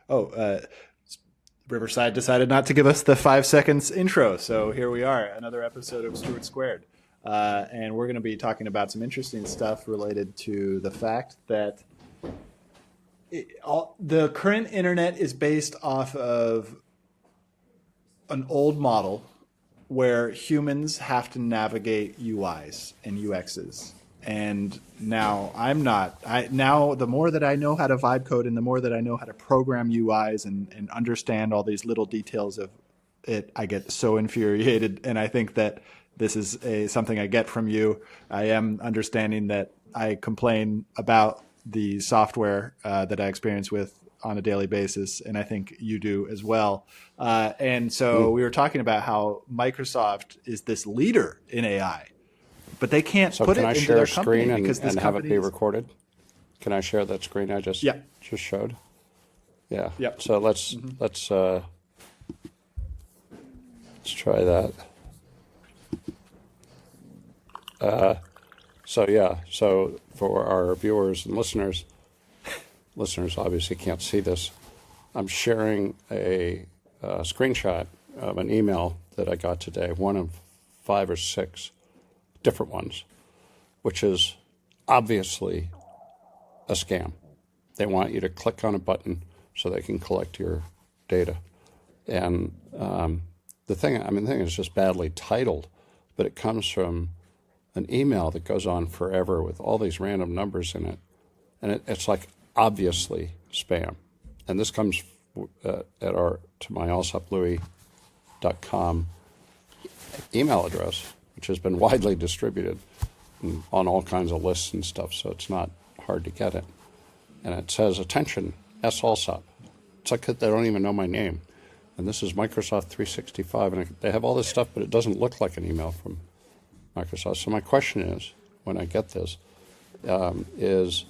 Oh, Riverside decided not to give us the 5 seconds intro, so here we are, another episode of Stewart Squared. And we're going to be talking about some interesting stuff related to the fact that the current internet is based off of an old model where humans have to navigate UIs and UXs. And now now the more that I know how to vibe code and the more that I know how to program UIs and understand all these little details of it, I get so infuriated. And I think that this is something I get from you. I am understanding that I complain about the software that I experience with on a daily basis, and I think you do as well. And so we were talking about how Microsoft is this leader in AI, but they can't put it into their company because this and have it be recorded? Can I share that screen I just showed? Yeah. Yep. So let's try that. So for our viewers and listeners obviously can't see this. I'm sharing a screenshot of an email that I got today, one of 5 or 6 different ones, which is obviously a scam. They want you to click on a button so they can collect your data. And the thing is just badly titled, but it comes from an email that goes on forever with all these random numbers in it. And it's like obviously spam. And this comes to my allsuplouis.com email address, which has been widely distributed on all kinds of lists and stuff, so it's not hard to get it. And it says, attention, S. Allsup. It's like they don't even know my name. And this is Microsoft 365, and they have all this stuff, but it doesn't look like an email from Microsoft. So my question is, when I get this, is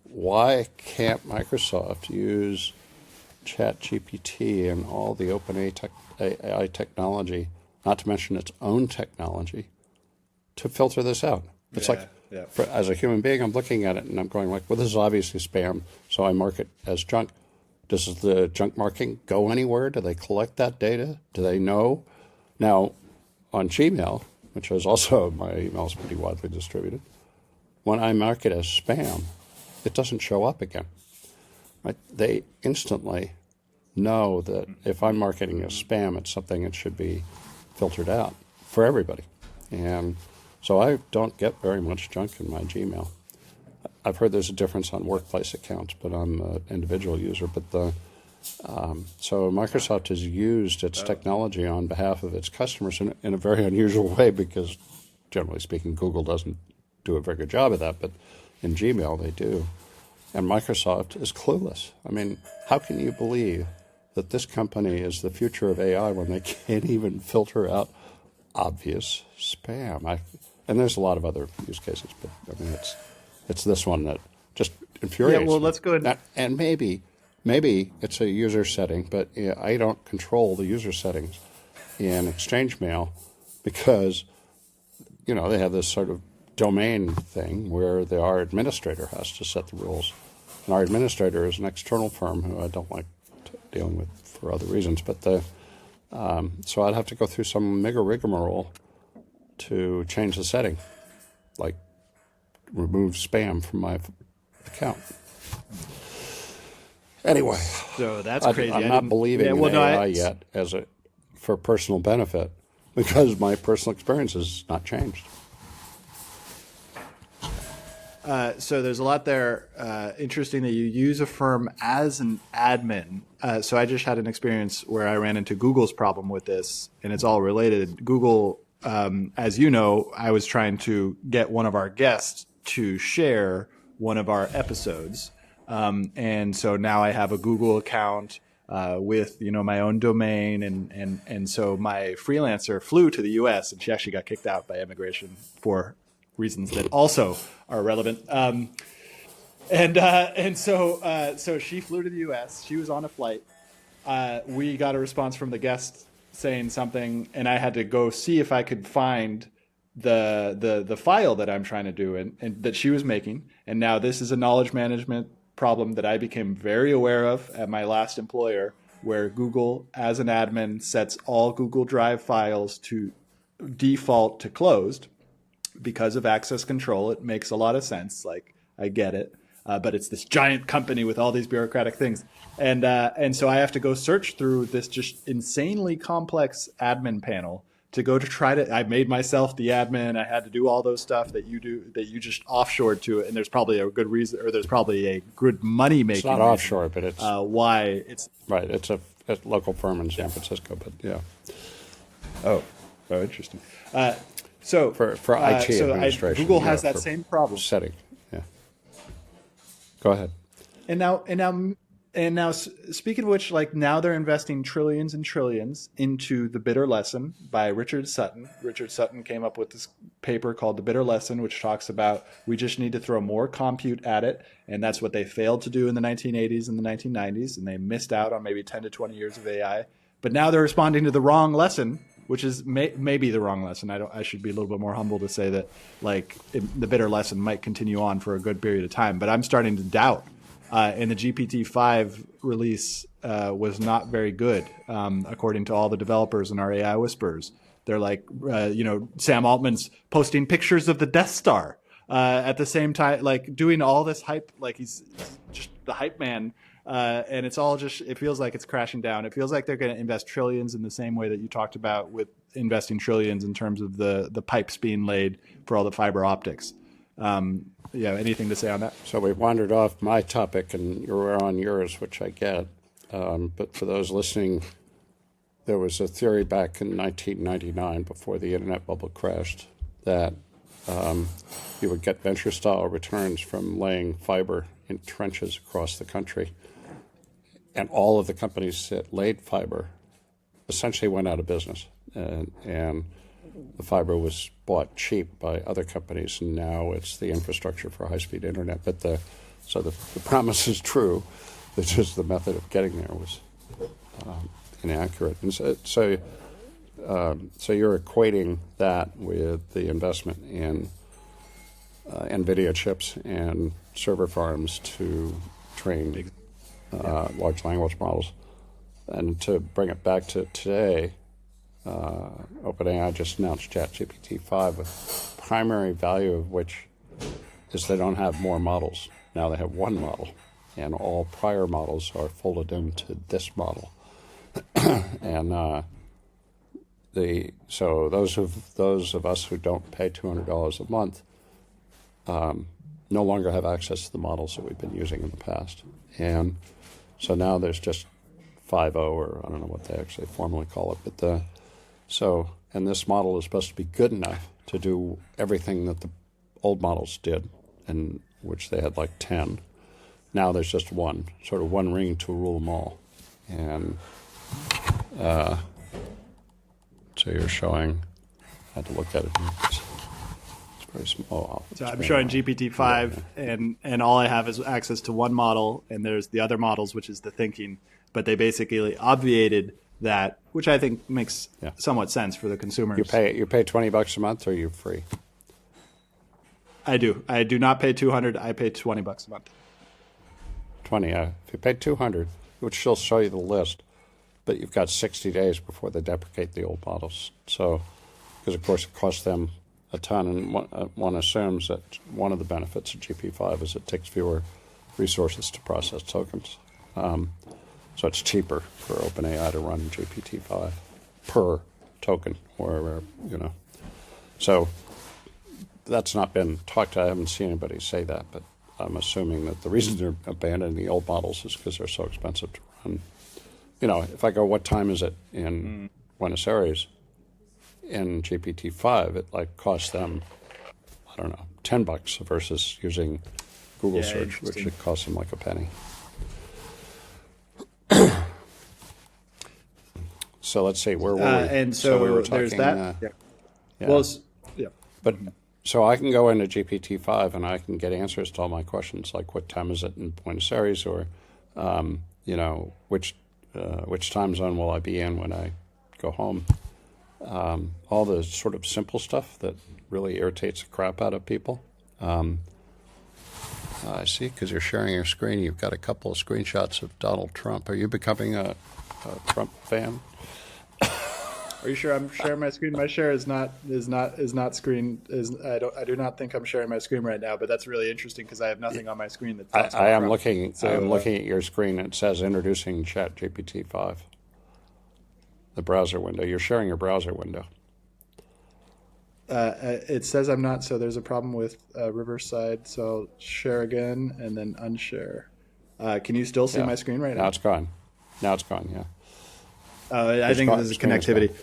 why can't Microsoft use ChatGPT and all the open AI technology, not to mention its own technology, to filter this out? It's as a human being, I'm looking at it and I'm going like, well, this is obviously spam, so I mark it as junk. Does the junk marking go anywhere? Do they collect that data? Do they know? Now, on Gmail, which is also, my email is pretty widely distributed, when I mark it as spam, it doesn't show up again. Right? They instantly know that if I'm marketing as spam, it's something that should be filtered out for everybody. And so I don't get very much junk in my Gmail. I've heard there's a difference on workplace accounts, but I'm an individual user. But so Microsoft has used its technology on behalf of its customers in a very unusual way, because generally speaking, Google doesn't do a very good job of that, but in Gmail they do. And Microsoft is clueless. I mean, how can you believe that this company is the future of AI when they can't even filter out obvious spam? And there's a lot of other use cases, but I mean, it's this one that just infuriates me. Well, let's go ahead. And maybe it's a user setting, but I don't control the user settings in Exchange Mail because, they have this sort of domain thing where our administrator has to set the rules. And our administrator is an external firm who I don't like dealing with for other reasons. But so I'd have to go through some mega rigmarole to change the setting, like remove spam from my account. Anyway, so that's crazy. I'm not believing in AI yet for personal benefit, because my personal experience has not changed. So there's a lot there. Interesting that you use a firm as an admin. So I just had an experience where I ran into Google's problem with this, and it's all related. Google, as you know, I was trying to get one of our guests to share one of our episodes. And so now I have a Google account with my own domain, and so my freelancer flew to the U.S. and she actually got kicked out by immigration for reasons that also are relevant. So she flew to the U.S. She was on a flight. We got a response from the guest saying something, and I had to go see if I could find the file that I'm trying to do and that she was making. And now this is a knowledge management problem that I became very aware of at my last employer, where Google, as an admin, sets all Google Drive files to default to closed because of access control. It makes a lot of sense. Like, I get it. But it's this giant company with all these bureaucratic things. And so I have to go search through this just insanely complex admin panel to go to try to, I made myself the admin. I had to do all those stuff that you do, that you just offshored to it. And there's probably a good reason, or there's probably a good money making. It's not offshore, but it's why it's right. It's a local firm in San Francisco, but yeah. Oh, interesting. So for IT administration, Google has that same problem. Setting, yeah. Go ahead. And now, speaking of which, like, now they're investing trillions and trillions into The Bitter Lesson by Richard Sutton. Richard Sutton came up with this paper called The Bitter Lesson, which talks about we just need to throw more compute at it. And that's what they failed to do in the 1980s and the 1990s. And they missed out on maybe 10 to 20 years of AI. But now they're responding to the wrong lesson, which is maybe the wrong lesson. I should be a little bit more humble to say that, like, The Bitter Lesson might continue on for a good period of time. But I'm starting to doubt. And the GPT-5 release was not very good, according to all the developers and our AI whisperers. They're like, Sam Altman's posting pictures of the Death Star at the same time, like doing all this hype, like he's just the hype man. And it's all just, it feels like it's crashing down. It feels like they're going to invest trillions in the same way that you talked about with investing trillions in terms of the pipes being laid for all the fiber optics. Anything to say on that? So we wandered off my topic and you were on yours, which I get. But for those listening, there was a theory back in 1999 before the internet bubble crashed that you would get venture-style returns from laying fiber in trenches across the country. And all of the companies that laid fiber essentially went out of business. And the fiber was bought cheap by other companies, and now it's the infrastructure for high-speed internet. But the promise is true. It's just the method of getting there was inaccurate. And so you're equating that with the investment in NVIDIA chips and server farms to train large language models. And to bring it back to today, OpenAI just announced ChatGPT-5, with primary value of which is they don't have more models. Now they have one model, and all prior models are folded into this model. And so those of us who don't pay $200 a month no longer have access to the models that we've been using in the past. And so now there's just 5.0, or I don't know what they actually formally call it, but and this model is supposed to be good enough to do everything that the old models did, and which they had like 10. Now there's just one, sort of one ring to rule them all. And so you're showing, I had to look at it. It's very small. So I'm showing GPT-5, and all I have is access to one model, and there's the other models, which is the thinking. But they basically obviated that, which I think makes somewhat sense for the consumers. You pay $20 a month, or are you free? I do. I do not pay $200. I pay $20 a month. 20. If you pay $200, it would still show you the list, but you've got 60 days before they deprecate the old models. So, because of course it costs them a ton, and one assumes that one of the benefits of GP5 is it takes fewer resources to process tokens. So it's cheaper for OpenAI to run GPT-5 per token, or So that's not been talked to. I haven't seen anybody say that, but I'm assuming that the reason they're abandoning the old models is because they're so expensive to run. If I go, what time is it in Buenos Aires? In GPT-5, it costs them, I don't know, $10 versus using Google search, which it costs them like a penny. So let's see, where were we? And so we were there's talking, that. Well, But so I can go into GPT-5 and I can get answers to all my questions, like what time is it in Buenos Aires, or which time zone will I be in when I go home? All the sort of simple stuff that really irritates the crap out of people. I see, because you're sharing your screen. You've got a couple of screenshots of Donald Trump. Are you becoming a Trump fan? Are you sure I'm sharing my screen? My share is not screen. I do not think I'm sharing my screen right now. But that's really interesting because I have nothing on my screen that talks about I am Trump. looking. So, I'm looking at your screen. It says introducing ChatGPT 5. The browser window. You're sharing your browser window. It says I'm not. So there's a problem with Riverside. So I'll share again and then unshare. Can you still see my screen right now? Now it's gone. Now it's gone. Yeah. I think this is connectivity.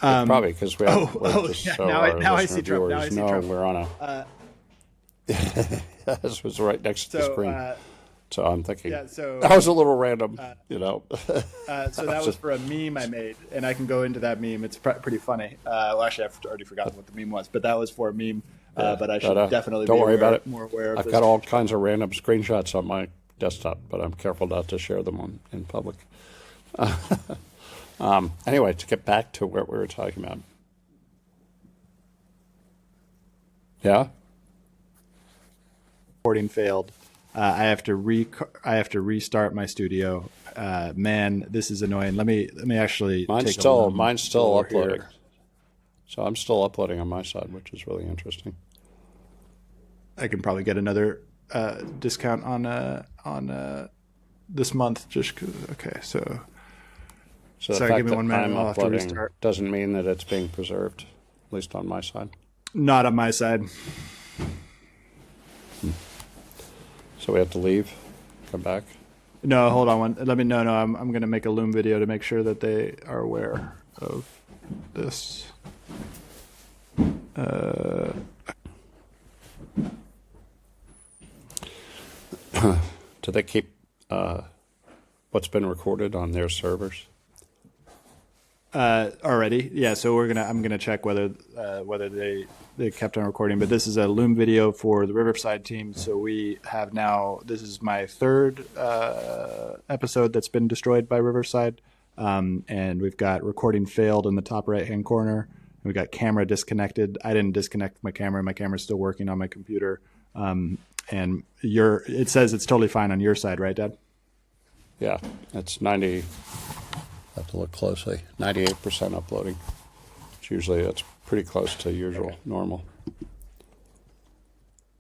It's probably because we have. Just yeah, so now I see Trump. Now I see Trump. We're on a. This was right next to the screen. So I'm thinking. Yeah, so that was a little random, So that was for a meme I made, and I can go into that meme. It's pretty funny. Well, actually, I've already forgotten what the meme was, but that was for a meme. But I should definitely don't be worry about it. More aware of I've this. got all kinds of random screenshots on my desktop, but I'm careful not to share them in public. Anyway, to get back to what we were talking about. Yeah? Recording failed. I have to restart my studio. Man, this is annoying. Let me actually. Mine's still uploading. Here. So I'm still uploading on my side, which is really interesting. I can probably get another discount on this month. Just 'cause, okay, so. So the fact that I'm uploading doesn't mean that it's being preserved, at least on my side. Not on my side. So we have to leave, come back. No, hold on. I'm going to make a Loom video to make sure that they are aware of this. Do they keep what's been recorded on their servers? Already, yeah. So I'm gonna check whether they kept on recording. But this is a Loom video for the Riverside team. So we have now. This is my third episode that's been destroyed by Riverside, and we've got recording failed in the top right hand corner. And we got camera disconnected. I didn't disconnect my camera. My camera's still working on my computer. And it says it's totally fine on your side, right, Dad? Yeah, it's 90. I have to look closely. 98% uploading. That's pretty close to usual, normal.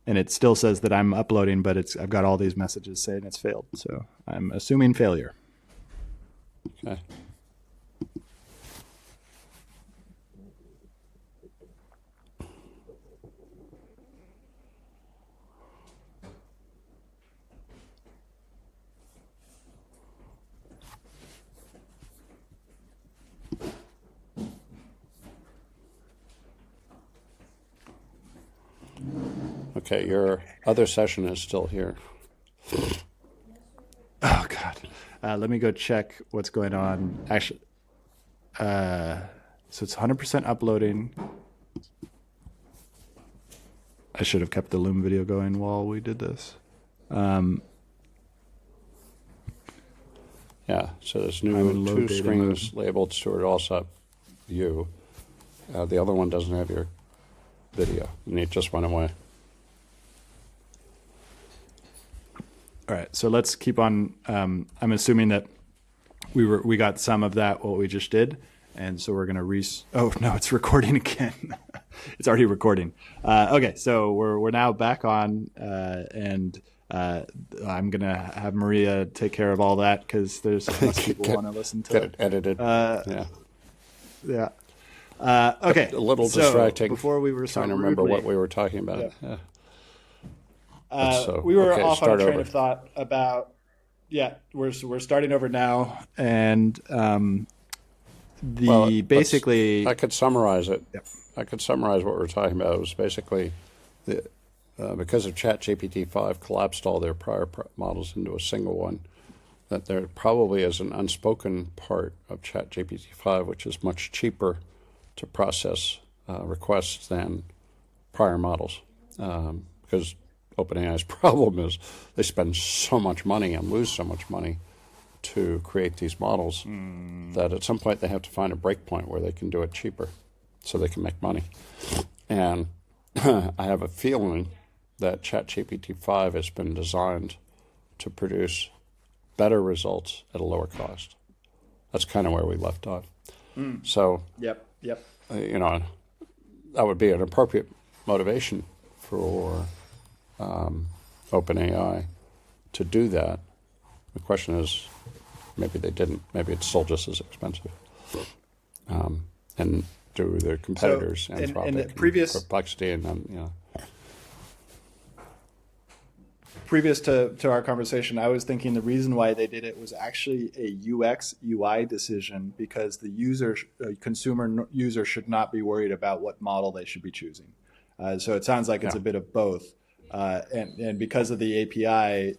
And it still says that I'm uploading, but I've got all these messages saying it's failed. So I'm assuming failure. Okay. Okay, your other session is still here. Oh, God. Let me go check what's going on. Actually, so it's 100% uploading. I should have kept the Loom video going while we did this. Yeah, so there's two screens labeled Stuart Alsop, you. The other one doesn't have your video, and it just went away. All right, so let's keep on. I'm assuming that we got some of that what we just did, and so we're gonna Oh no, it's recording again. It's already recording. Okay, so we're now back on, and I'm gonna have Maria take care of all that because there's less people want to listen to get it edited. Yeah. Okay. A little distracting. Before we were trying to remember what we were talking about. Yeah. We were off on a train of thought about. Yeah, we're starting over now, and basically. I could summarize it. Yep. I could summarize what we're talking about. It was basically because of ChatGPT 5 collapsed all their prior models into a single one. That there probably is an unspoken part of ChatGPT 5 which is much cheaper to process requests than prior models, because OpenAI's problem is they spend so much money and lose so much money to create these models that at some point they have to find a break point where they can do it cheaper so they can make money. And I have a feeling that ChatGPT 5 has been designed to produce better results at a lower cost. That's kind of where we left off. So, Yep. you know, that would be an appropriate motivation for OpenAI to do that. The question is, maybe they didn't. Maybe it's still just as expensive. And do their competitors, Anthropic, and previous Perplexity, and you know. Previous to our conversation, I was thinking the reason why they did it was actually a UX UI decision, because the consumer user should not be worried about what model they should be choosing. So it sounds like it's a bit of both. And because of the API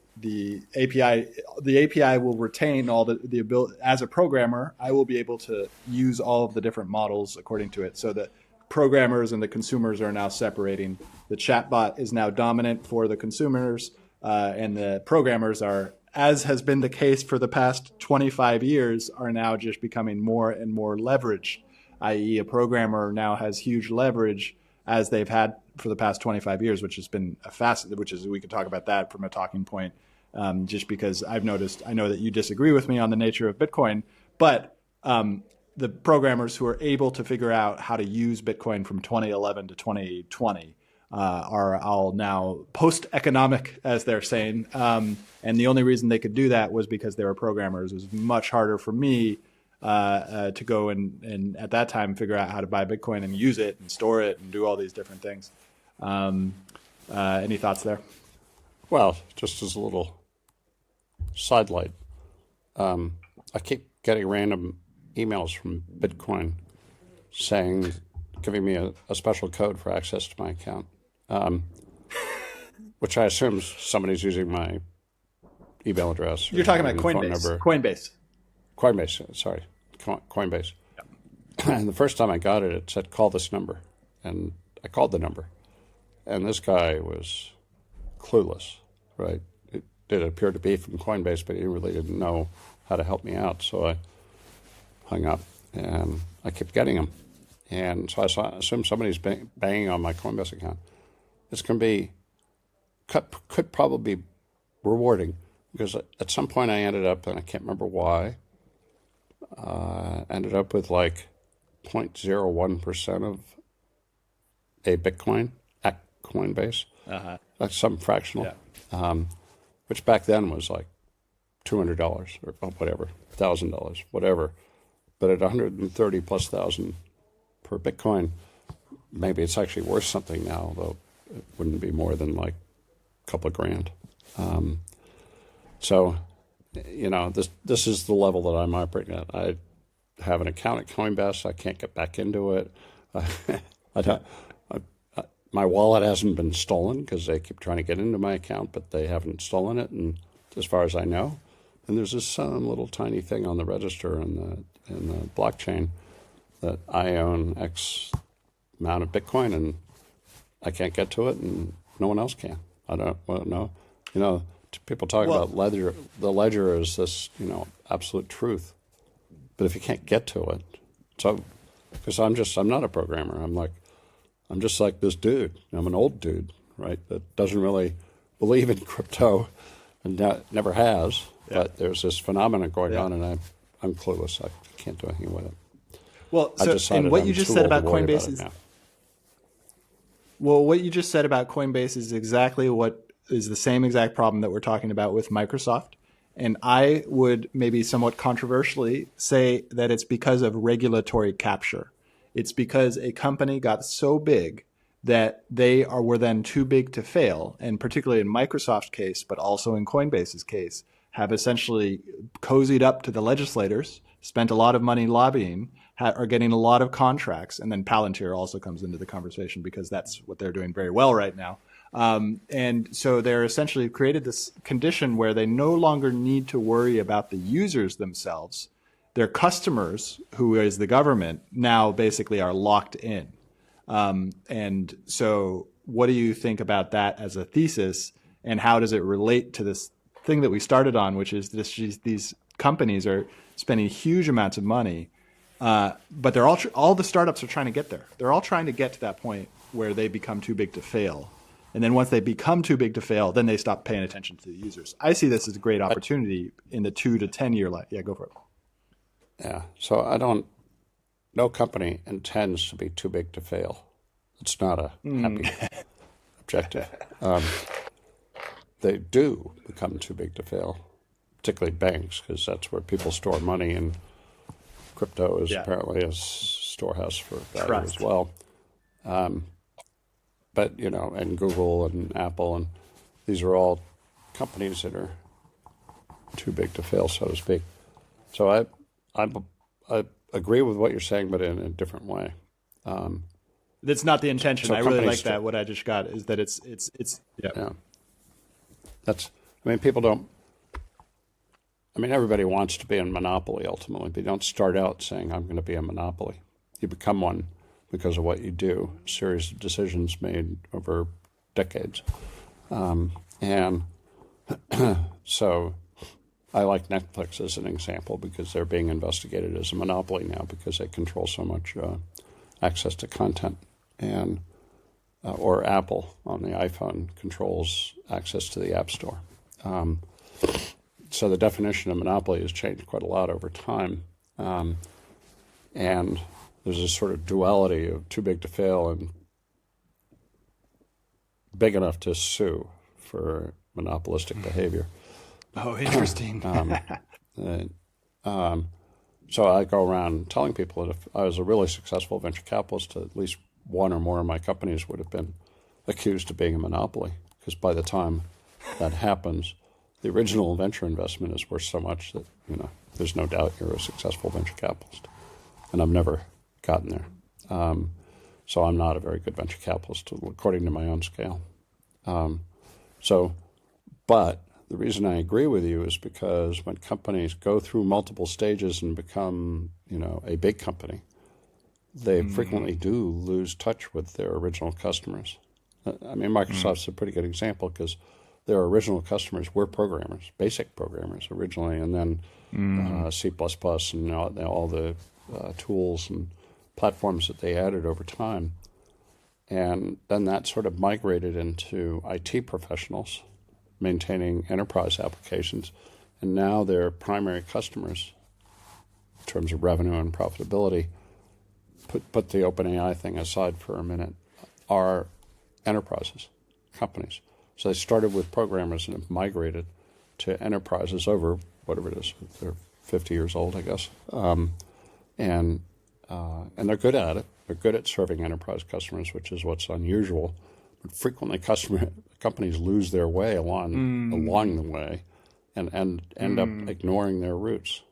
will retain all the ability. As a programmer, I will be able to use all of the different models according to it. So the programmers and the consumers are now separating. The chatbot is now dominant for the consumers. And the programmers are, as has been the case for the past 25 years, are now just becoming more and more leveraged, i.e. a programmer now has huge leverage as they've had for the past 25 years, which has been we could talk about that from a talking point, just because I know that you disagree with me on the nature of Bitcoin, but the programmers who are able to figure out how to use Bitcoin from 2011 to 2020 are all now post-economic, as they're saying. And the only reason they could do that was because they were programmers. It was much harder for me to go and at that time figure out how to buy Bitcoin and use it and store it and do all these different things. Any thoughts there? Well, just as a little sidelight, I keep getting random emails from Bitcoin giving me a special code for access to my account, which I assume somebody's using my email address. You're talking about Coinbase. Coinbase, sorry. Coinbase. Yep. And the first time I got it, it said, call this number. And I called the number. And this guy was clueless, right? It did appear to be from Coinbase, but he really didn't know how to help me out. So I hung up, and I kept getting them. And so I assume somebody's banging on my Coinbase account. It's going to be, could probably be rewarding, because at some point I ended up, and I can't remember why, ended up with like 0.01% of a Bitcoin at Coinbase. That's some fractional, which back then was like $200 or whatever, $1,000, whatever. But at 130 plus thousand per Bitcoin, maybe it's actually worth something now, though it wouldn't be more than like a couple of grand. So, you know, this is the level that I'm operating at. I have an account at Coinbase. I can't get back into it. My wallet hasn't been stolen because they keep trying to get into my account, but they haven't stolen it, and as far as I know. And there's this little tiny thing on the register in the blockchain that I own X amount of Bitcoin, and I can't get to it, and no one else can. I don't know. You know, people talk about ledger. The ledger is this, you know, absolute truth. But if you can't get to it, so because I'm not a programmer. I'm just like this dude. I'm an old dude, right? That doesn't really believe in crypto, and never has. Yeah. But there's this phenomenon going on, and I'm clueless. I can't do anything with it. Well, so and what you just said about Coinbase is, well, what you just said about Coinbase is exactly what is the same exact problem that we're talking about with Microsoft. And I would maybe somewhat controversially say that it's because of regulatory capture. It's because a company got so big that were then too big to fail. And particularly in Microsoft's case, but also in Coinbase's case, have essentially cozied up to the legislators, spent a lot of money lobbying, are getting a lot of contracts. And then Palantir also comes into the conversation because that's what they're doing very well right now. And so they're essentially created this condition where they no longer need to worry about the users themselves. Their customers, who is the government, now basically are locked in. And so what do you think about that as a thesis, and how does it relate to this thing that we started on, which is these companies are spending huge amounts of money, but all the startups are trying to get there. They're all trying to get to that point where they become too big to fail. And then once they become too big to fail, then they stop paying attention to the users. I see this as a great opportunity in the 2 to 10 year life. Yeah, go for it. Yeah. So no company intends to be too big to fail. It's not a happy objective. They do become too big to fail, particularly banks, because that's where people store money, and crypto is apparently a storehouse for value as well. But, and Google and Apple, and these are all companies that are too big to fail, so to speak. So I agree with what you're saying, but in a different way. That's not the intention. So I really like that. What I just got is that it's yeah. People don't. Everybody wants to be in monopoly ultimately, but you don't start out saying, I'm going to be a monopoly. You become one because of what you do, a series of decisions made over decades. And so I like Netflix as an example because they're being investigated as a monopoly now because they control so much access to content. And or Apple on the iPhone controls access to the App Store. So the definition of monopoly has changed quite a lot over time. And there's a sort of duality of too big to fail and big enough to sue for monopolistic behavior. Oh, interesting. So I go around telling people that if I was a really successful venture capitalist, at least one or more of my companies would have been accused of being a monopoly, because by the time that happens, the original venture investment is worth so much that there's no doubt you're a successful venture capitalist. And I've never gotten there. So I'm not a very good venture capitalist according to my own scale. But the reason I agree with you is because when companies go through multiple stages and become, a big company, they frequently do lose touch with their original customers. Microsoft's a pretty good example because their original customers were programmers, basic programmers originally, and then C++ and all the tools and platforms that they added over time. And then that sort of migrated into IT professionals maintaining enterprise applications. And now their primary customers, in terms of revenue and profitability, put the OpenAI thing aside for a minute, are enterprises, companies. So they started with programmers and have migrated to enterprises over whatever it is. They're 50 years old, I guess. And they're good at it. They're good at serving enterprise customers, which is what's unusual. But frequently companies lose their way along the way and end up ignoring their roots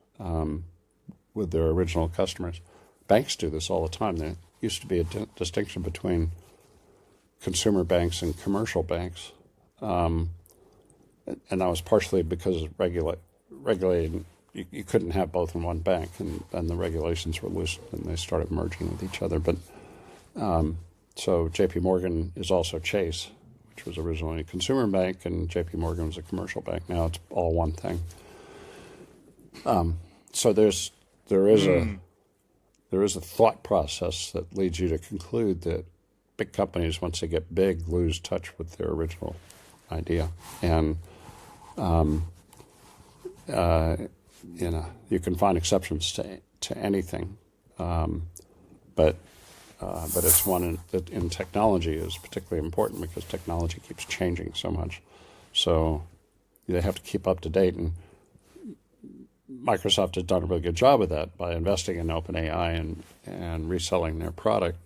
with their original customers. Banks do this all the time. There used to be a distinction between consumer banks and commercial banks. And that was partially because of regulating. You couldn't have both in one bank, and the regulations were loose, and they started merging with each other. But so J.P. Morgan is also Chase, which was originally a consumer bank, and J.P. Morgan was a commercial bank. Now it's all one thing. So there is a thought process that leads you to conclude that big companies, once they get big, lose touch with their original idea, and you can find exceptions to anything, but it's one that in technology is particularly important because technology keeps changing so much, so they have to keep up to date. And Microsoft has done a really good job of that by investing in OpenAI and reselling their product.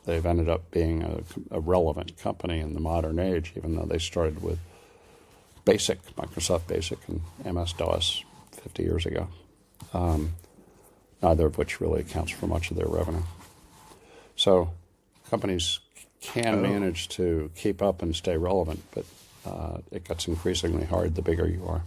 They've ended up being a relevant company in the modern age, even though they started with Microsoft Basic and MS-DOS 50 years ago, neither of which really accounts for much of their revenue. So companies can manage to keep up and stay relevant, but it gets increasingly hard the bigger you are.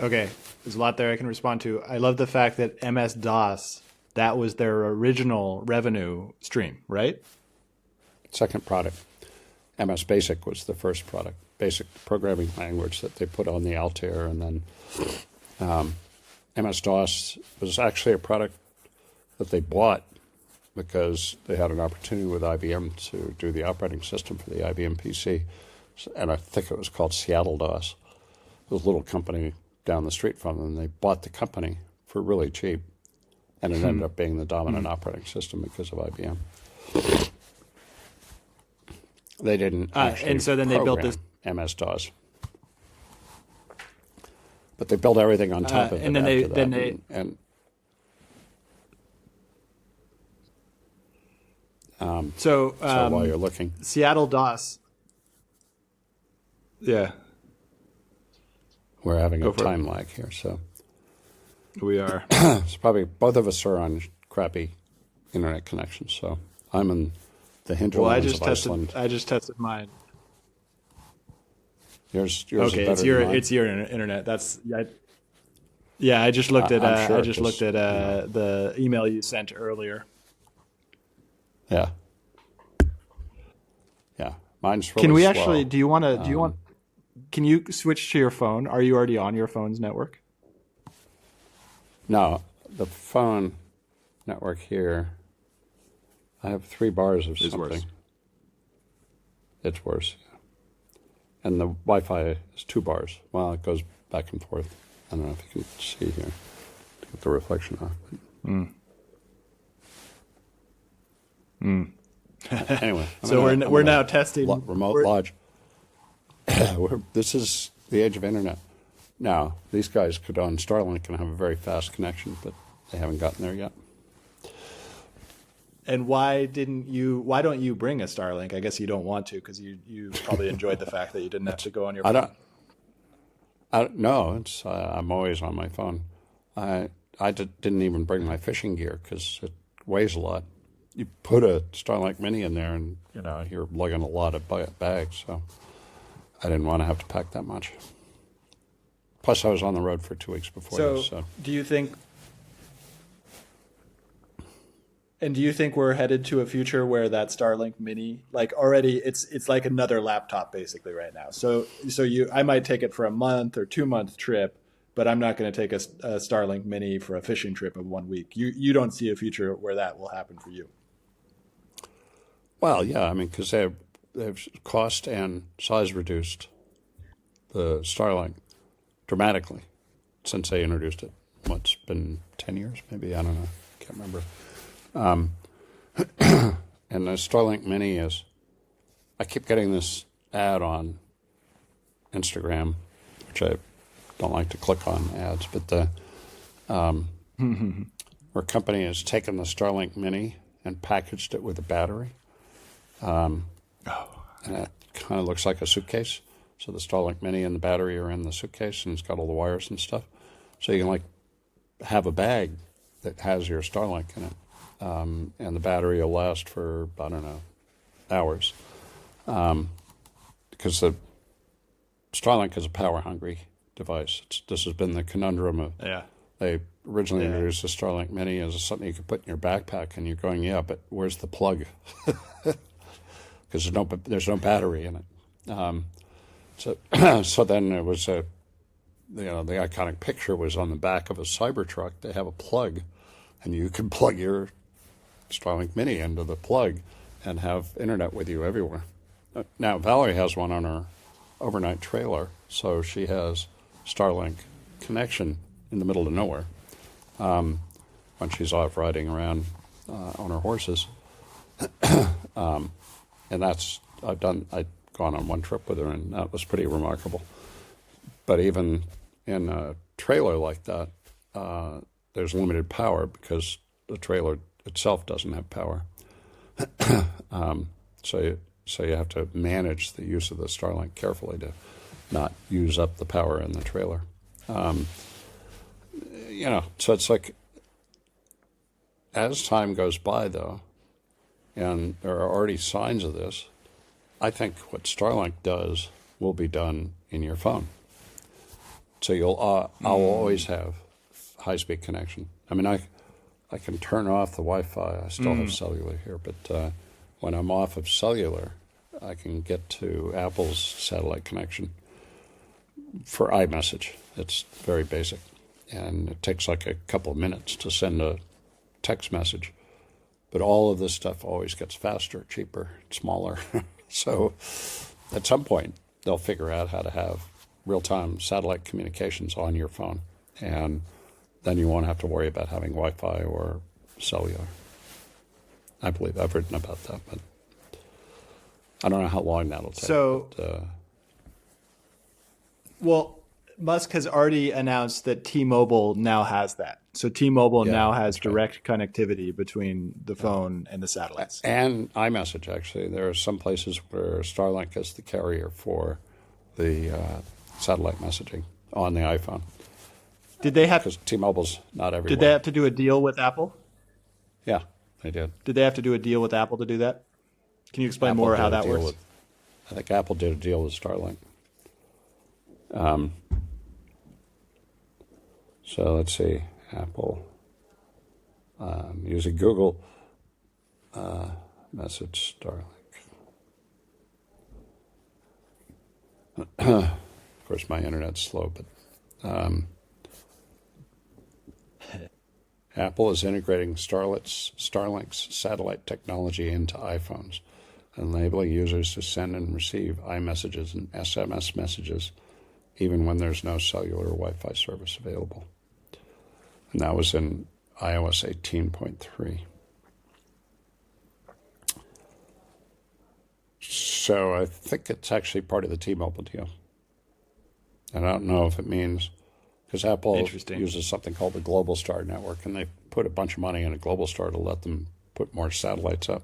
Okay, there's a lot there I can respond to. I love the fact that MS-DOS, that was their original revenue stream, right? Second product. MS Basic was the first product, basic programming language that they put on the Altair, and then MS-DOS was actually a product that they bought because they had an opportunity with IBM to do the operating system for the IBM PC. And I think it was called Seattle DOS. It was a little company down the street from them. They bought the company for really cheap. And it ended up being the dominant operating system because of IBM. They didn't actually and so then they built this MS-DOS. But they built everything on top of it. And then so while you're looking, Seattle DOS. Yeah, we're having a time lag here, so we are. it's probably both of us are on crappy internet connections. So I'm in the hinterlands of Iceland. I just tested mine. Yours okay, is better than mine. It's your internet. That's yeah. I just looked at sure the email you sent earlier. Yeah. Yeah. Mine's really Can we slow. actually? Do you want? Can you switch to your phone? Are you already on your phone's network? No, the phone network here. I have 3 bars of something. Worse. It's worse. Yeah. And the Wi-Fi is 2 bars. Well, it goes back and forth. I don't know if you can see here. Get the reflection off. Anyway, so we're now testing remote lodge. This is the age of internet. Now, these guys could own Starlink and have a very fast connection, but they haven't gotten there yet. And why don't you bring a Starlink? I guess you don't want to because you probably enjoyed the fact that you didn't have to go on your phone. No, it's I'm always on my phone. I didn't even bring my fishing gear because it weighs a lot. You put a Starlink Mini in there, and you're lugging a lot of bags. So I didn't want to have to pack that much. Plus, I was on the road for 2 weeks before this. So do you think? And do you think we're headed to a future where that Starlink Mini, like already, it's like another laptop basically right now. So I might take it for a month or 2-month trip, but I'm not going to take a Starlink Mini for a fishing trip of 1 week. You don't see a future where that will happen for you. Well, yeah, I mean, because they've cost and size reduced the Starlink dramatically since they introduced it. What's been 10 years, maybe? I don't know. Can't remember. And the Starlink Mini is, I keep getting this ad on Instagram, which I don't like to click on ads, but our company has taken the Starlink Mini and packaged it with a battery. And it kind of looks like a suitcase. So the Starlink Mini and the battery are in the suitcase, and it's got all the wires and stuff. So you can have a bag that has your Starlink in it. And the battery will last for, I don't know, hours. Because the Starlink is a power-hungry device. This has been the conundrum of... Yeah. They originally introduced the Starlink Mini as something you could put in your backpack, and you're going, yeah, but where's the plug? Because there's no battery in it. So then it was the iconic picture was on the back of a Cybertruck. They have a plug, and you can plug your Starlink Mini into the plug and have internet with you everywhere. Now, Valerie has one on her overnight trailer, so she has Starlink connection in the middle of nowhere when she's off riding around on her horses. And I've gone on one trip with her, and that was pretty remarkable. But even in a trailer like that, there's limited power because the trailer itself doesn't have power. So you have to manage the use of the Starlink carefully to not use up the power in the trailer. So it's like, as time goes by, though, and there are already signs of this, I think what Starlink does will be done in your phone. So I'll always have high-speed connection. I mean, I can turn off the Wi-Fi. I still have cellular here, but when I'm off of cellular, I can get to Apple's satellite connection for iMessage. It's very basic, and it takes like a couple of minutes to send a text message. But all of this stuff always gets faster, cheaper, smaller. So at some point, they'll figure out how to have real-time satellite communications on your phone. And then you won't have to worry about having Wi-Fi or cellular. I believe I've written about that, but I don't know how long that'll take. So, but, well, Musk has already announced that T-Mobile now has that. So T-Mobile now has direct connectivity between the phone and the satellites. And iMessage, actually. There are some places where Starlink is the carrier for the satellite messaging on the iPhone. Did they have? Because T-Mobile's not everywhere. Did they have to do a deal with Apple? Yeah, they did. Did they have to do a deal with Apple to do that? Can you explain more how that works? I think Apple did a deal with Starlink. So let's see, Apple using Google message Starlink. Of course, my internet's slow, but Apple is integrating Starlink's satellite technology into iPhones, enabling users to send and receive iMessages and SMS messages even when there's no cellular or Wi-Fi service available. And that was in iOS 18.3. So I think it's actually part of the T-Mobile deal. And I don't know if it means, because Apple uses something called the Globalstar network, and they put a bunch of money into Globalstar to let them put more satellites up.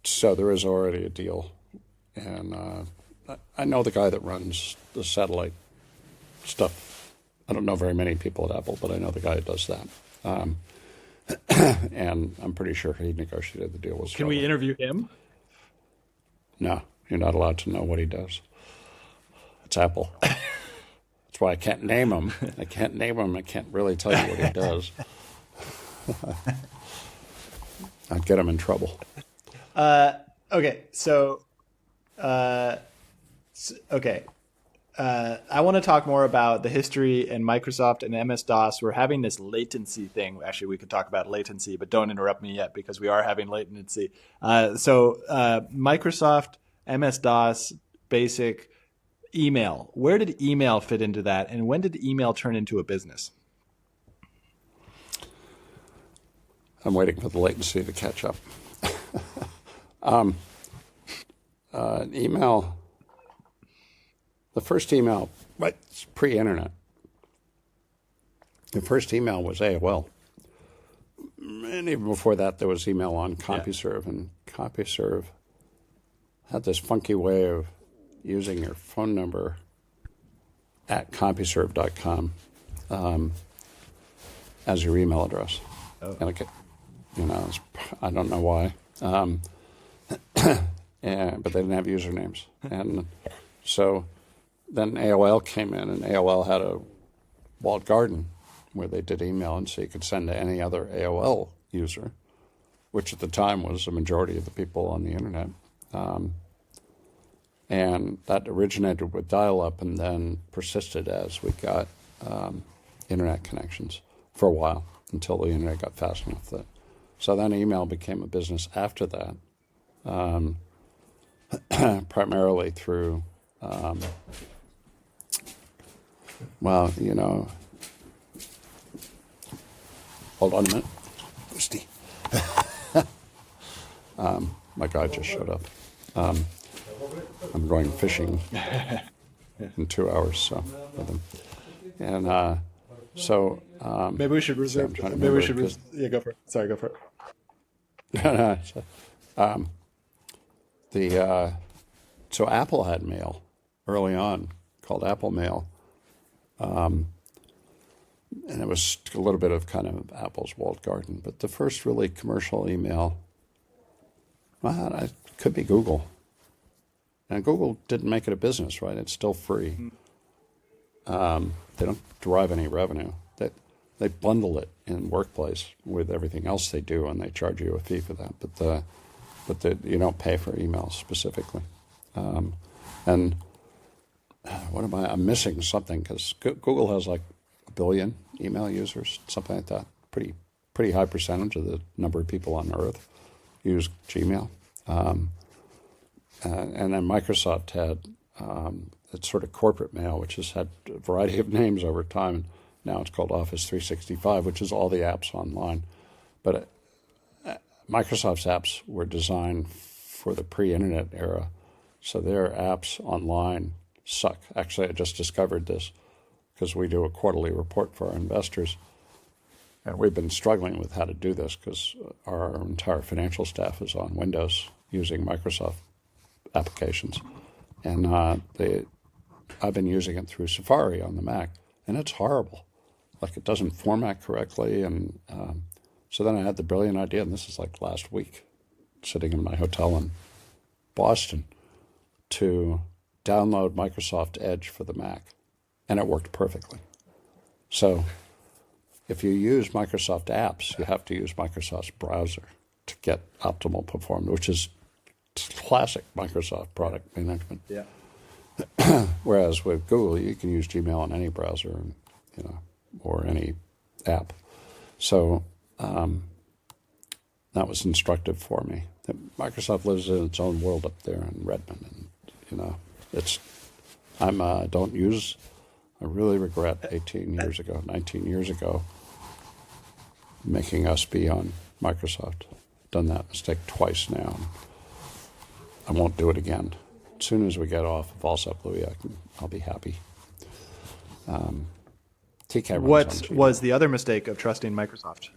So there is already a deal. And I know the guy that runs the satellite stuff. I don't know very many people at Apple, but I know the guy who does that. And I'm pretty sure he negotiated the deal with Starlink. Can we interview him? No, you're not allowed to know what he does. It's Apple. That's why I can't name him. I can't name him. I can't really tell you what he does. I'd get him in trouble. Okay, so okay. I want to talk more about the history and Microsoft and MS-DOS. We're having this latency thing. Actually, we could talk about latency, but don't interrupt me yet because we are having latency. So Microsoft, MS-DOS, basic, email. Where did email fit into that? And when did email turn into a business? I'm waiting for the latency to catch up. Email, the first email, but it's pre-internet. The first email was AOL. And even before that, there was email on CompuServe. Yeah. And CompuServe had this funky way of using your phone number at CompuServe.com as your email address. Oh. And I don't know why. But they didn't have usernames. And so then AOL came in, and AOL had a walled garden where they did email, and so you could send to any other AOL user, which at the time was a majority of the people on the internet. And that originated with dial-up and then persisted as we got internet connections for a while until the internet got fast enough that. So then email became a business after that, primarily through, hold on a minute. Steve. My guy just showed up. I'm going fishing in 2 hours, so with him. And so maybe we should reserve. Maybe we should. Go for it. Sorry, go for it. So Apple had mail early on called Apple Mail, and it was a little bit of kind of Apple's walled garden. But the first really commercial email, well, it could be Google. And Google didn't make it a business, right? It's still free. They don't derive any revenue. They bundle it in Workplace with everything else they do, and they charge you a fee for that. But you don't pay for email specifically. And what am I'm missing something, because Google has like 1 billion email users, something like that. Pretty pretty high percentage of the number of people on Earth use Gmail. And then Microsoft had its sort of corporate mail, which has had a variety of names over time. And now it's called Office 365, which is all the apps online. But Microsoft's apps were designed for the pre-internet era, so their apps online suck. Actually, I just discovered this because we do a quarterly report for our investors, and we've been struggling with how to do this because our entire financial staff is on Windows using Microsoft applications. And I've been using it through Safari on the Mac, and it's horrible. Like, it doesn't format correctly. And so then I had the brilliant idea, and this is like last week, sitting in my hotel in Boston, to download Microsoft Edge for the Mac. And it worked perfectly. So if you use Microsoft apps, you have to use Microsoft's browser to get optimal performance, which is classic Microsoft product management. Yeah. Whereas with Google, you can use Gmail on any browser, and, or any app. So that was instructive for me. Microsoft lives in its own world up there in Redmond, and I really regret 19 years ago, making us be on Microsoft. Done that mistake twice now. I won't do it again. As soon as we get off of Allsop Louis, I'll be happy. TK What was the other mistake of trusting Microsoft?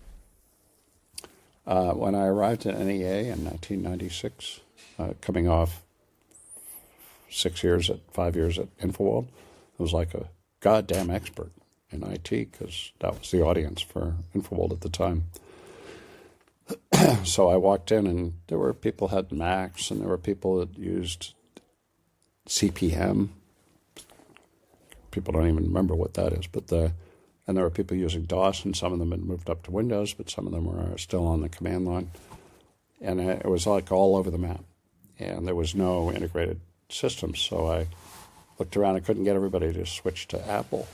When I arrived at NEA in 1996, coming off 5 years at InfoWorld, I was like a goddamn expert in IT because that was the audience for InfoWorld at the time. So I walked in, and there were people who had Macs, and there were people that used CPM. People don't even remember what that is, and there were people using DOS, and some of them had moved up to Windows, but some of them were still on the command line. And it was like all over the map, and there was no integrated system. So I looked around, I couldn't get everybody to switch to Apple.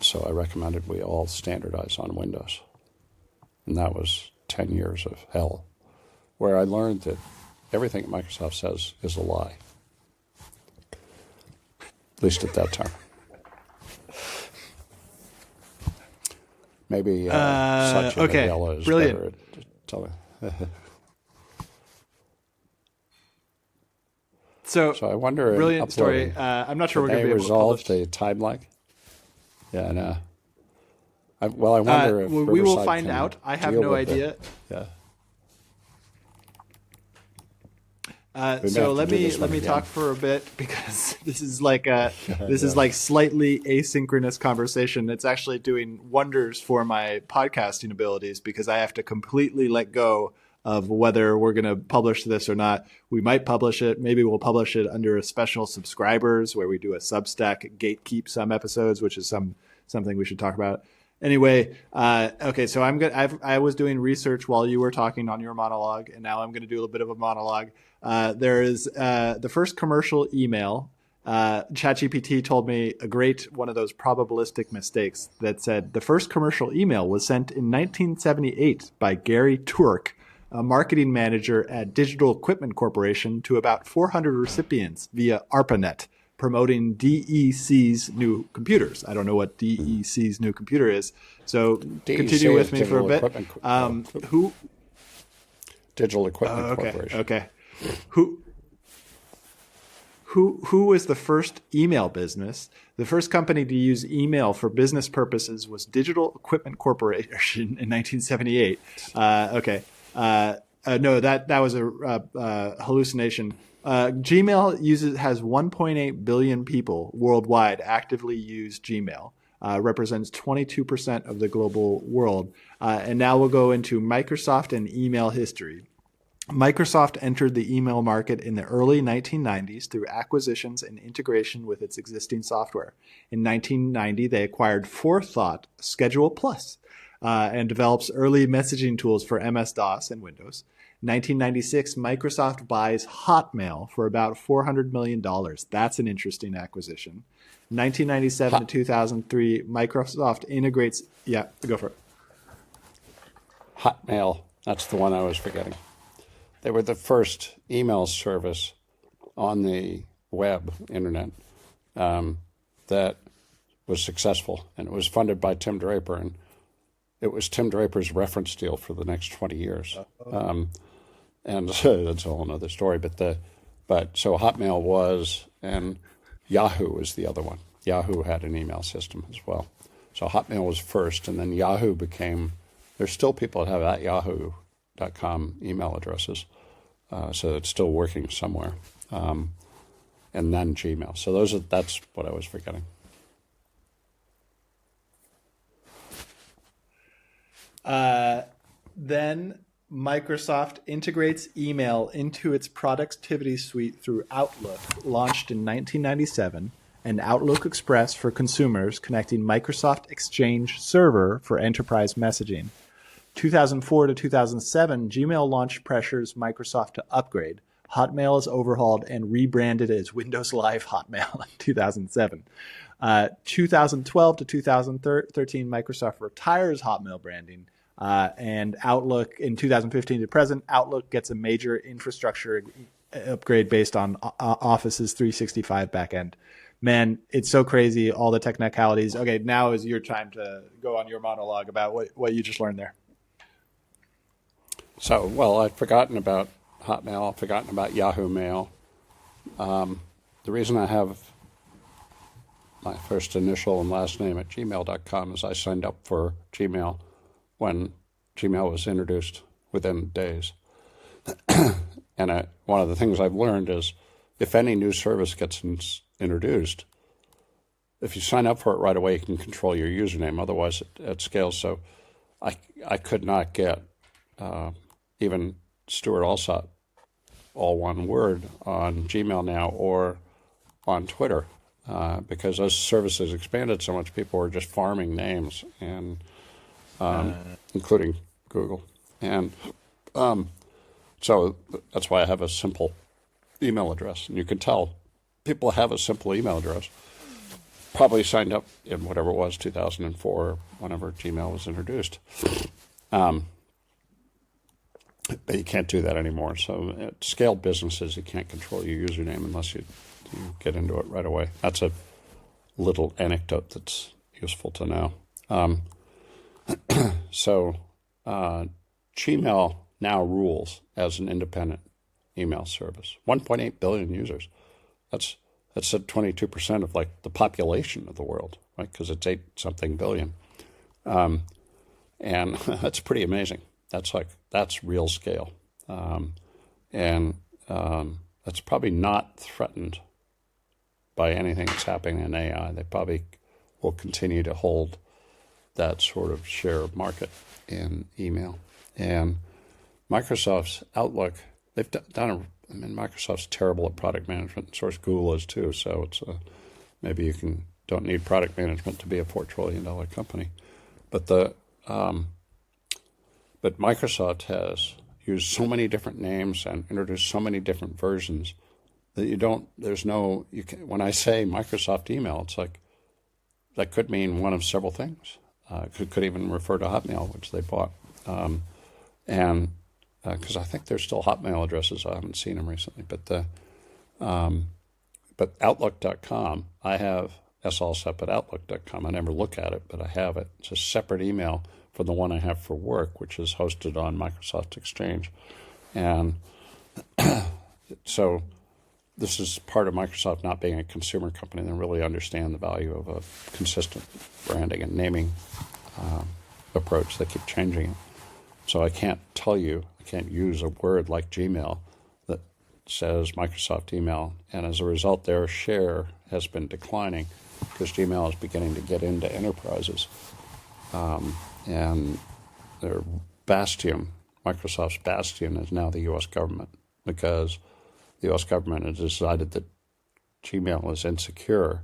So I recommended we all standardize on Windows. And that was 10 years of hell, where I learned that everything Microsoft says is a lie. At least at that time. Maybe Satya okay. Nadella is Brilliant. better at telling. So I wonder. Brilliant story. I'm not sure we're going to be able to resolve publish. the time lag. Yeah, I know. I wonder if we will Riverside find can out. I have deal no with idea. Yeah. So let me talk for a bit, because this is like is like slightly asynchronous conversation. It's actually doing wonders for my podcasting abilities, because I have to completely let go of whether we're going to publish this or not. We might publish it. Maybe we'll publish it under a special subscribers, where we do a Substack gatekeep some episodes, which is something we should talk about. Anyway, okay, so I was doing research while you were talking on your monologue, and now I'm going to do a little bit of a monologue. There is the first commercial email. ChatGPT told me one of those probabilistic mistakes that said the first commercial email was sent in 1978 by Gary Turk, a marketing manager at Digital Equipment Corporation, to about 400 recipients via ARPANET, promoting DEC's new computers. I don't know what DEC's new computer is, so continue with me for a bit. Digital Equipment Corporation. Okay. Who was the first email business? The first company to use email for business purposes was Digital Equipment Corporation in 1978. Okay. No, that was a hallucination. Gmail has 1.8 billion people worldwide actively use Gmail. Represents 22% of the global world. And now we'll go into Microsoft and email history. Microsoft entered the email market in the early 1990s through acquisitions and integration with its existing software. In 1990, they acquired Forethought Schedule Plus and develops early messaging tools for MS-DOS and Windows. 1996, Microsoft buys Hotmail for about $400 million. That's an interesting acquisition. 1997 to 2003, Microsoft integrates... Yeah, go for it. Hotmail, that's the one I was forgetting. They were the first email service on the web, internet, that was successful. And it was funded by Tim Draper. And it was Tim Draper's reference deal for the next 20 years. And so that's a whole other story. But so Hotmail was, and Yahoo was the other one. Yahoo had an email system as well. So Hotmail was first, and then Yahoo became, there's still people that have at yahoo.com email addresses. So it's still working somewhere. And then Gmail. So that's what I was forgetting. Then Microsoft integrates email into its productivity suite through Outlook, launched in 1997, and Outlook Express for consumers, connecting Microsoft Exchange Server for enterprise messaging. 2004 to 2007, Gmail launch pressures Microsoft to upgrade. Hotmail is overhauled and rebranded as Windows Live Hotmail in 2007. 2012 to 2013, Microsoft retires Hotmail branding. And Outlook in 2015 to present, Outlook gets a major infrastructure upgrade based on Office's 365 backend. Man, it's so crazy, all the technicalities. Okay, now is your time to go on your monologue about what you just learned there. So, well, I'd forgotten about Hotmail. I've forgotten about Yahoo Mail. The reason I have my first initial and last name at gmail.com is I signed up for Gmail when Gmail was introduced within days. And one of the things I've learned is if any new service gets introduced, if you sign up for it right away, you can control your username. Otherwise, it scales. So I could not get even Stuart Alsop, all one word, on Gmail now or on Twitter because those services expanded so much. People were just farming names, and including Google. And so that's why I have a simple email address. And you can tell people have a simple email address. Probably signed up in whatever it was, 2004, whenever Gmail was introduced. But you can't do that anymore. So at scaled businesses, you can't control your username unless you get into it right away. That's a little anecdote that's useful to know. So Gmail now rules as an independent email service. 1.8 billion users. That's at 22% of like the population of the world, right? Because it's 8-something billion. And that's pretty amazing. That's real scale. And that's probably not threatened by anything that's happening in AI. They probably will continue to hold that sort of share of market in email. And Microsoft's Outlook, they've done Microsoft's terrible at product management. Of course, Google is too. So it's maybe you don't need product management to be a $4 trillion company. But but Microsoft has used so many different names and introduced so many different versions that when I say Microsoft email, it's like, that could mean one of several things. Could even refer to Hotmail, which they bought. And because I think there's still Hotmail addresses. I haven't seen them recently. But Outlook.com, I have salsep at Outlook.com. I never look at it, but I have it. It's a separate email for the one I have for work, which is hosted on Microsoft Exchange. And so this is part of Microsoft not being a consumer company. They really understand the value of a consistent branding and naming approach. They keep changing it. So I can't use a word like Gmail that says Microsoft email. And as a result, their share has been declining because Gmail is beginning to get into enterprises. And their bastion, Microsoft's bastion, is now the U.S. government because the U.S. government has decided that Gmail is insecure.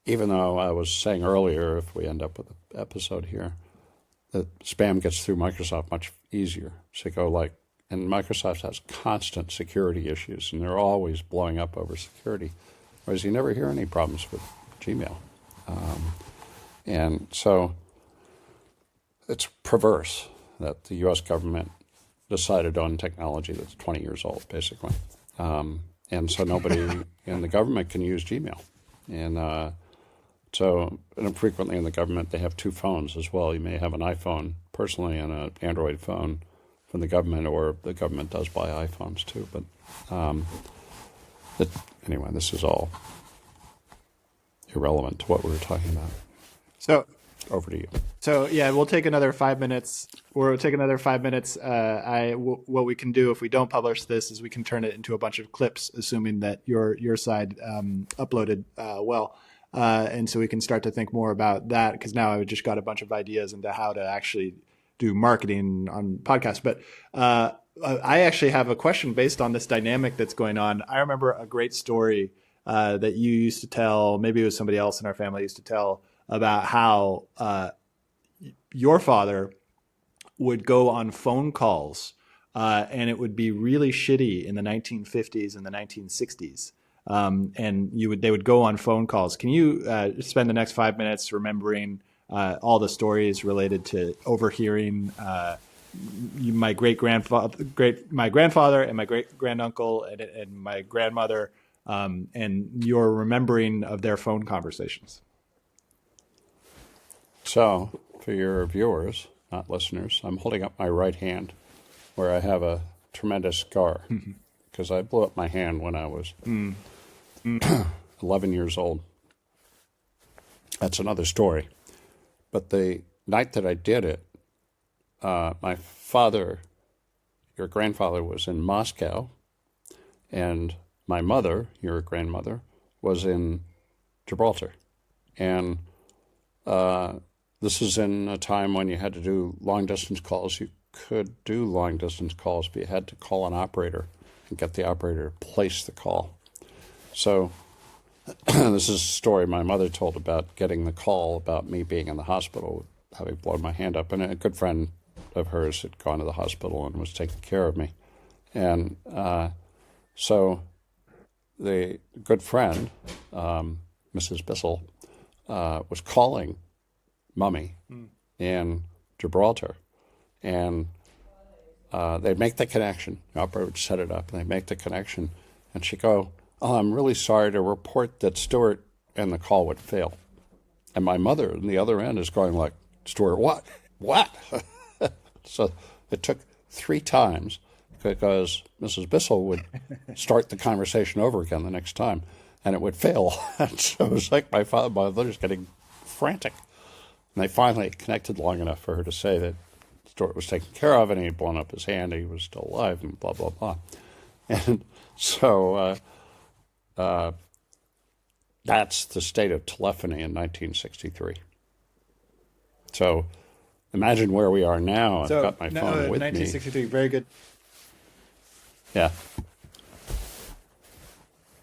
Even though I was saying earlier, if we end up with an episode here, that spam gets through Microsoft much easier. So and Microsoft has constant security issues, and they're always blowing up over security, whereas you never hear any problems with Gmail. And so it's perverse. that the U.S. government decided on technology that's 20 years old, basically. And so nobody in the government can use Gmail. And frequently in the government, they have two phones as well. You may have an iPhone personally and an Android phone from the government, or the government does buy iPhones too. But anyway, this is all irrelevant to what we were talking about. So over to you. So yeah, we'll take another 5 minutes. We'll take another 5 minutes. What we can do if we don't publish this is we can turn it into a bunch of clips, assuming that your side uploaded well, and so we can start to think more about that. Because now I've just got a bunch of ideas into how to actually do marketing on podcasts. But I actually have a question based on this dynamic that's going on. I remember a great story that you used to tell. Maybe it was somebody else in our family used to tell about how your father would go on phone calls and it would be really shitty in the 1950s and the 1960s. And they would go on phone calls. Can you spend the next 5 minutes remembering all the stories related to overhearing my grandfather and my great granduncle and my grandmother and your remembering of their phone conversations? So, for your viewers, not listeners, I'm holding up my right hand where I have a tremendous scar because I blew up my hand when I was 11 years old. That's another story. But the night that I did it, my father, your grandfather, was in Moscow, and my mother, your grandmother, was in Gibraltar. And this is in a time when you had to do long-distance calls. You could do long-distance calls, but you had to call an operator and get the operator to place the call. So this is a story my mother told about getting the call about me being in the hospital, having blown my hand up. And a good friend of hers had gone to the hospital and was taking care of me. And so the good friend, Mrs. Bissell, was calling Mummy in Gibraltar, and they'd make the connection. The operator would set it up, and they'd make the connection, and she'd go, "Oh, I'm really sorry to report that Stuart," and the call would fail. And my mother on the other end is going like, "Stuart, what? What?" So it took 3 times because Mrs. Bissell would start the conversation over again the next time, and it would fail. And so it was like my mother's getting frantic. And they finally connected long enough for her to say that Stuart was taken care of and he'd blown up his hand, he was still alive, and blah, blah, blah. And so that's the state of telephony in 1963. So imagine where we are now. I've got my phone with 1963, me. very good. Yeah.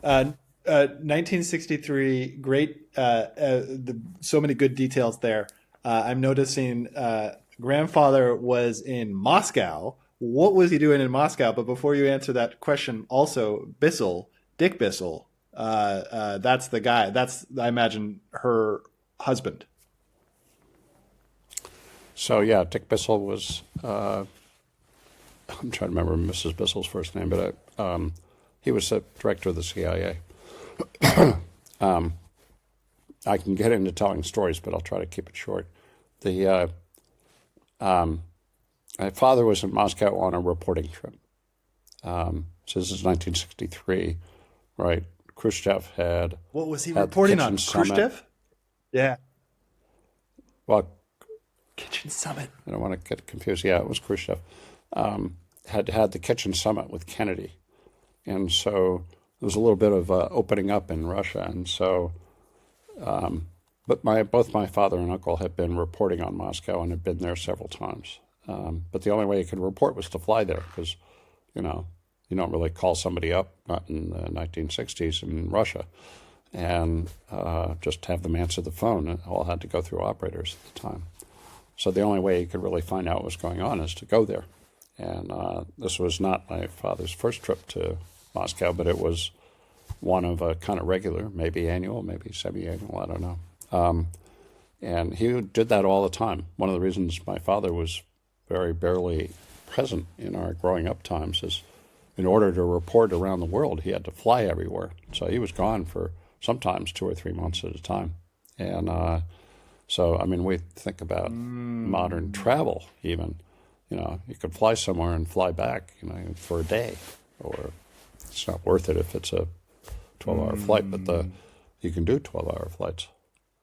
1963, great. So many good details there. I'm noticing grandfather was in Moscow. What was he doing in Moscow? But before you answer that question, also Bissell, Dick Bissell, that's the guy. That's, I imagine, her husband. So yeah, Dick Bissell was. I'm trying to remember Mrs. Bissell's first name, but he was the director of the CIA. I can get into telling stories, but I'll try to keep it short. My father was in Moscow on a reporting trip. So this is 1963, right? Khrushchev had. What was he reporting on? Khrushchev? Yeah. Well, Kitchen Summit. I don't want to get confused. Yeah, it was Khrushchev. Had the Kitchen Summit with Kennedy. And so there was a little bit of opening up in Russia. And so, but both my father and uncle had been reporting on Moscow and had been there several times. But the only way you could report was to fly there because, you don't really call somebody up, not in the 1960s in Russia, and just have them answer the phone. It all had to go through operators at the time. So the only way you could really find out what was going on is to go there. And this was not my father's first trip to Moscow, but it was one of a kind of regular, maybe annual, maybe semi-annual, I don't know. And he did that all the time. One of the reasons my father was very barely present in our growing up times, is in order to report around the world, he had to fly everywhere. So he was gone for sometimes 2 or 3 months at a time. And so, I mean, we think about modern travel even. You know, you could fly somewhere and fly back, you know, for a day. Or it's not worth it if it's a 12-hour flight, but you can do 12-hour flights.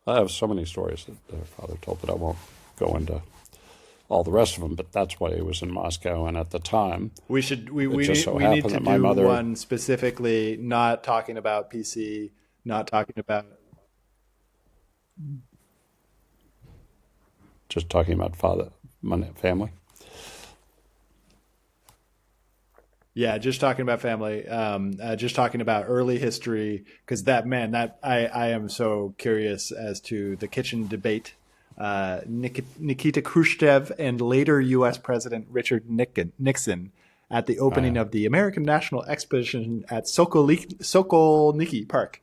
I have so many stories that their father told, but I won't go into all the rest of them. But that's why he was in Moscow, and at the time, we need to do one specifically, not talking about PC, not talking about just talking about family. Yeah, just talking about family, just talking about early history, because I am so curious as to the kitchen debate. Nikita Khrushchev and later U.S. President Richard Nixon at the opening of the American National Exposition at Sokolniki Park.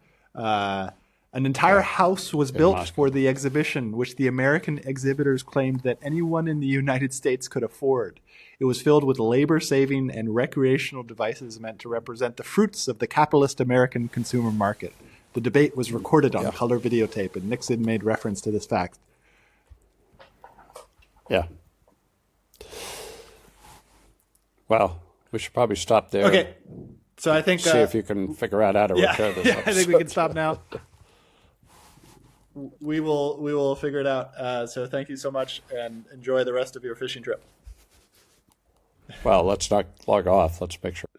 An entire house was built Moscow for the exhibition, which the American exhibitors claimed that anyone in the United States could afford. It was filled with labor-saving and recreational devices meant to represent the fruits of the capitalist American consumer market. The debate was recorded on color videotape, and Nixon made reference to this fact. Yeah. Well, we should probably stop there. Okay. So I think... see if you can figure out how to repair this episode. I think we can stop now. We will figure it out. So thank you so much, and enjoy the rest of your fishing trip. Well, let's not log off. Let's make sure.